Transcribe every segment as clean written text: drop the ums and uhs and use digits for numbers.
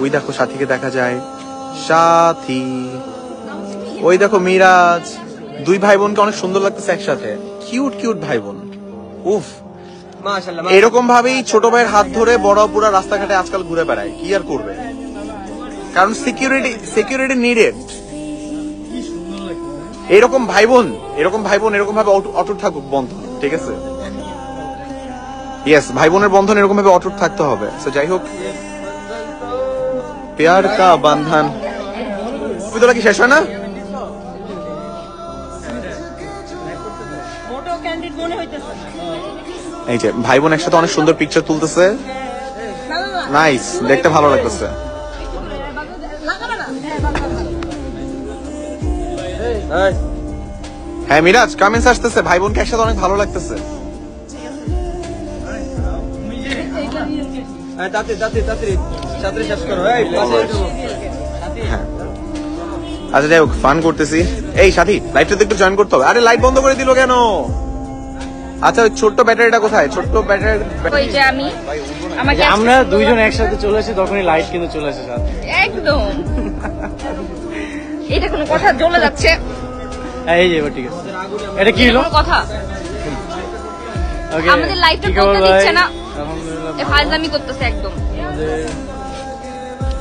ওই দেখো সাথীকে দেখা যায়, সাথী। ওই দেখো মিরাজ। দুই ভাই বোনকে অনেক সুন্দর লাগতেছে একসাথে, কিউট কিউট ভাই বোন। উফ, এরকম ভাবেই ছোট ভাইয়ের হাত ধরে বড় পুরা রাস্তাঘাটে আজকাল ঘুরে বেড়ায়, কি আর করবে, কারণ সিকিউরিটি নিডেড। এরকম ভাই বোন এরকম ভাবে অটুট থাকুক বন্ধন, ঠিক আছে? ইয়েস, ভাই বোনের বন্ধন এরকম ভাবে অটুট থাকতে হবে। যাই হোক, প্যার কা বন্ধন কবিতাটা কি শেষ হয় না? এই যে ভাই বোন একসাথে অনেক সুন্দর পিকচার তুলতেছে, নাইস, দেখতে ভালো লাগতেছে। হ্যাঁ মিরাজ, কমেন্টস আসতেছে, ভাই বোনকে একসাথে অনেক ভালো লাগতেছে। আচ্ছা যাই হোক, ফান করতেছি। এই সাথী, লাইটটা একটু জয়েন করতে হবে। আরে লাইট বন্ধ করে দিল কেন? আচ্ছা ওই ছোট্ট ব্যাটারিটা কোথায়? ছোট্ট ব্যাটারি আমরা দুইজন একসাথে চলে আসি, তখনই লাইট কিন্তু চলে আসে সাথে, একদম। এটা কোনো কথা? জ্বলে যাচ্ছে। এই যে ঠিক আছে, এটা কি হলো কথা? আমাদের লাইটটা জ্বলতে দিচ্ছে না, আলহামদুলিল্লাহ ফাইজলামি করতেছে একদম।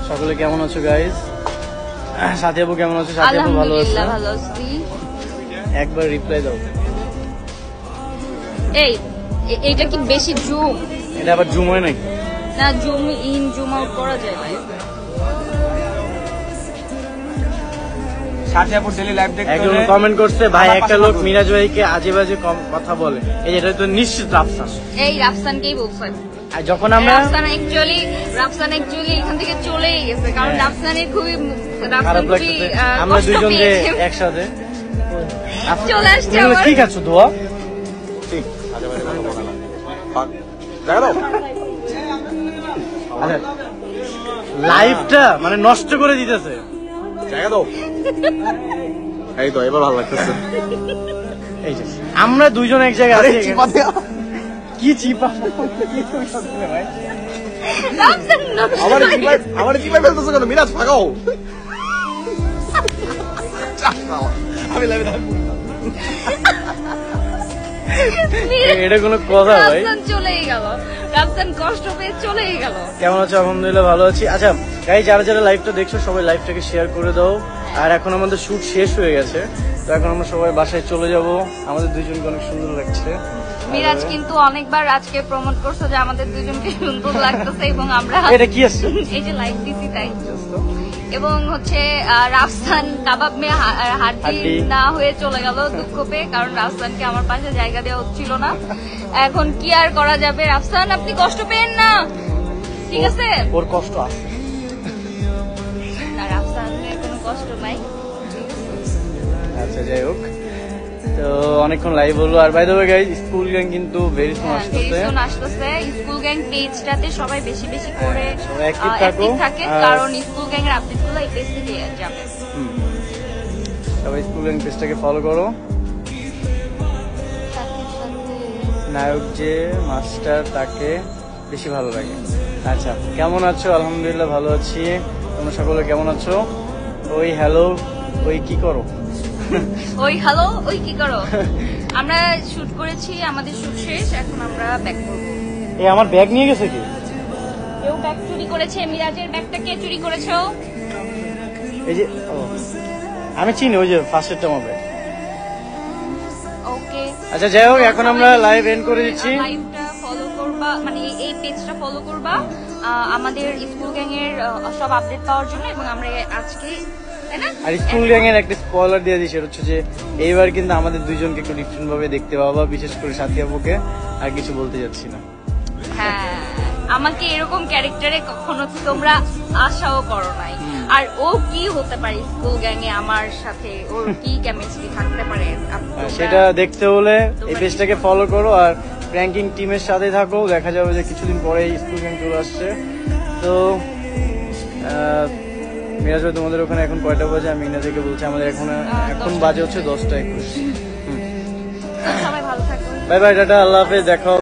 সকলে কেমন আছো গাইস? সাথী আপু কেমন আছো? সাথী আপু ভালো আছে? আলহামদুলিল্লাহ ভালো আছি। একবার রিপ্লাই দাও। এইটা কি বেশি জুম? এটা আবার জুম হয় নাকি? না, জুম ইন জুম আউট করা যায় ভাই। সাথী আপু ডেইলি লাইভ দেখতে একজন কমেন্ট করছে, ভাই একটা লোক মিরাজ ভাইকে আজে বাজে কথা বলে। এই এটা তো নিশ্চিত রাফসান। এই রাফসানকেই বলছে। আর যখন আমরা রাফসান অ্যাকচুয়ালি এখান থেকে চলেই গেছে, কারণ রাফসানের খুবই আমরা দুইজন যে একসাথে চলে আসছে। কি খাচ্ছ দোয়া? লাইফটা মানে নষ্ট করে দিতেছে। জায়গা দাও। এই তো এবার ভালো লাগতেছে। এই যে আমরা দুইজন এক জায়গায় আছি। কি চিপা? আমার চিপাই ফেলতেছো কেন? মিরাজ ভাগাও। আমি লাইভে থাকবো। এটা কোনো কথা ভাই? চলেই গেল, রাফসান কষ্ট পেয়ে চলেই গেল। কেমন আছো? আলহামদুলিল্লাহ ভালো আছি। আচ্ছা গাইস, যারা যারা লাইভটা দেখছো সবাই লাইভটাকে শেয়ার করে দাও। আর এখন আমাদের শুট শেষ হয়ে গেছে, তো এখন আমরা সবাই বাসায় চলে যাব। আমাদের দুইজনকে অনেক সুন্দর লাগছে। মিরাজ কিন্তু অনেকবার আজকে প্রমোট করছে যে আমাদের দুজনকে সুন্দর লাগতেছে, এবং আমরা এটা কি আছে? এই যে লাইভ দিছি তাই। এবং হচ্ছে রাফসান কাবাব মে হাড্ডি না হয়ে চলে গেল দুঃখ পেয়ে, কারণ রাফসানকে আমার পাশে জায়গা দেওয়া হচ্ছিল না। এখন কি আর করা যাবে? রাফসান আপনি কষ্ট পেন না, ঠিক আছে? ওর কষ্ট আছে না, রাফসানের কোনো কষ্ট নাই। আচ্ছা যাই হোক, তো অনেকক্ষণ লাইভ হলো। আর by the way guys, school gang কিন্তু ভেরি সুন আসতেছে। স্কুল গ্যাং পেজটাতে সবাই বেশি বেশি করে অ্যাক্টিভ থাকে, কারণ স্কুল গ্যাং এর আপডেটগুলো এই পেজ থেকে যাবে। সবাই স্কুল গ্যাং পেজটাকে ফলো করো। নায়ক যে মাস্টার তাকে বেশি ভালো লাগে। আচ্ছা, কেমন আছো? আলহামদুলিল্লাহ ভালো আছি। তোমরা সকলে কেমন আছো? ওই হ্যালো, ওই কি করো? ওই হ্যালো, ওই কি করো? আমরা শুট করেছি, আমাদের শুট শেষ, এখন আমরা ব্যাক করব। এই আমার ব্যাগ নিয়ে গেছে কি? কেউ ব্যাগ চুরি করেছে। মিরাজের ব্যাগটা কে চুরি করেছো? এই যে আমি চিনি, ওই যে ফার্স্টেরটা আমার ব্যাগ। ওকে, আচ্ছা যাই হোক, এখন আমরা লাইভ এন্ড করে দিচ্ছি। লাইভটা ফলো করবা, মানে এই পেজটা ফলো করবা আমাদের স্কুল গ্যাং এর সব আপডেট পাওয়ার জন্য। এবং আমরা আজকে আর স্কুল গ্যাং এর একটা স্পয়লার দিয়ে দিই, সেটা হচ্ছে যে এইবার কিন্তু আমাদের দুইজনকে একটু ডিফারেন্ট ভাবে দেখতে পাবা, বিশেষ করে সাথী আপুকে। আর কিছু বলতে যাচ্ছি না। হ্যাঁ, আমাকে এরকম ক্যারেক্টারে কখনো তোমরা আশাও করো নাই। আর ও কি হতে পারে স্কুল গ্যাং এ আমার সাথে, ওর কি কেমিস্ট্রি থাকতে পারে সেটা দেখতে হলে এই পেজটাকে ফলো করো আর র্যাঙ্কিং টিমের সাথে থাকো। দেখা যাবে যে কিছুদিন পরে স্কুল গ্যাং চলে আসছে। তো মিরাজ ভাই, তোমাদের ওখানে এখন কয়টা বাজে? আমি ইনা থেকে বলছি, আমাদের এখন বাজে হচ্ছে 10টা 21। সবাই ভালো থাকো। বাই বাই, টাটা, আল্লাহ হাফেজ, দেখা।